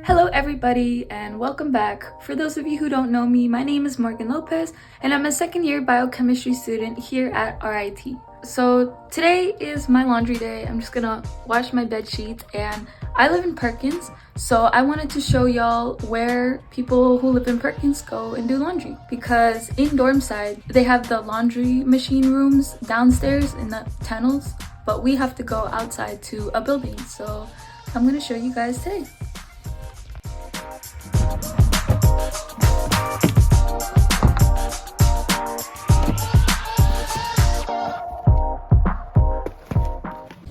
Hello everybody and welcome back. For those of you who don't know me, my name is Morgan Lopez and I'm a second year biochemistry student here at RIT. So today is my laundry day. I'm just gonna wash my bed sheets, and I live in Perkins, so I wanted to show y'all where people who live in Perkins go and do laundry, because in dorm side they have the laundry machine rooms downstairs in the tunnels, but we have to go outside to a building. So I'm gonna show you guys today.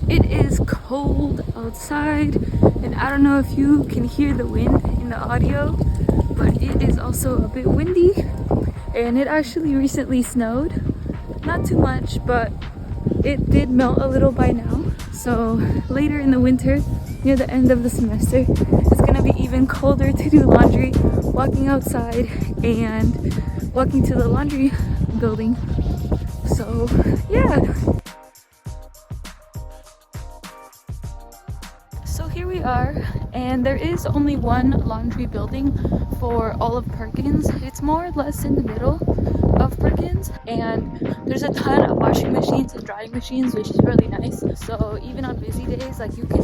It is cold outside, and I don't know if you can hear the wind in the audio, but it is also a bit windy, and it actually recently snowed. Not too much, but it did melt a little by now. So later in the winter, near the end of the semester, it's gonna be even colder to do laundry, walking outside and walking to the laundry building. So yeah. So here we are, and there is only one laundry building for all of Perkins. It's more or less in the middle of Perkins, and there's a ton of washing machines and drying machines, which is really nice. So even on busy days, like, you can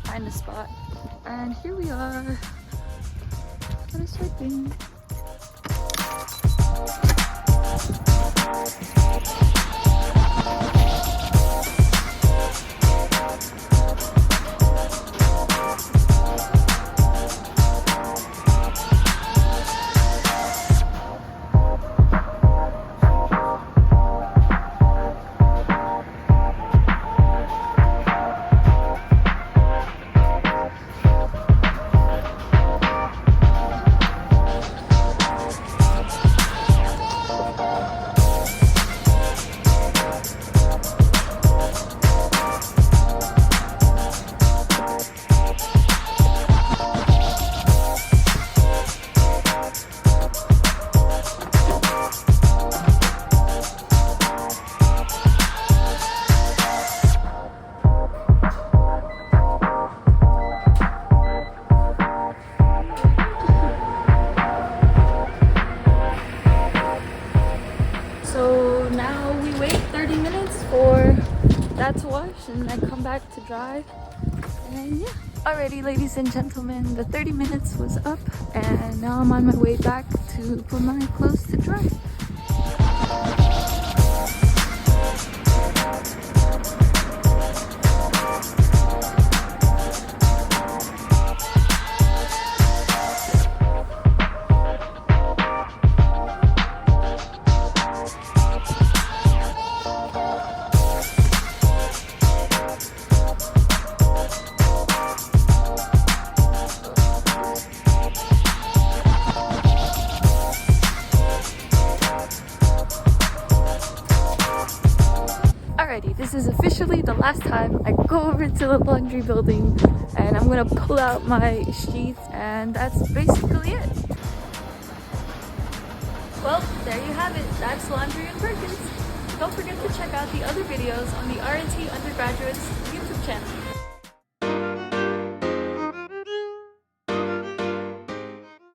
find a spot. And here we are. What is swiping? So now we wait 30 minutes for that to wash, and then come back to dry. And yeah. Alrighty, ladies and gentlemen, the 30 minutes was up, and now I'm on my way back to put my clothes to dry. Alrighty, this is officially the last time I go over to the laundry building, and I'm gonna pull out my sheets, and that's basically it. Well, there you have it. That's laundry in Perkins. Don't forget to check out the other videos on the RIT Undergraduates YouTube channel.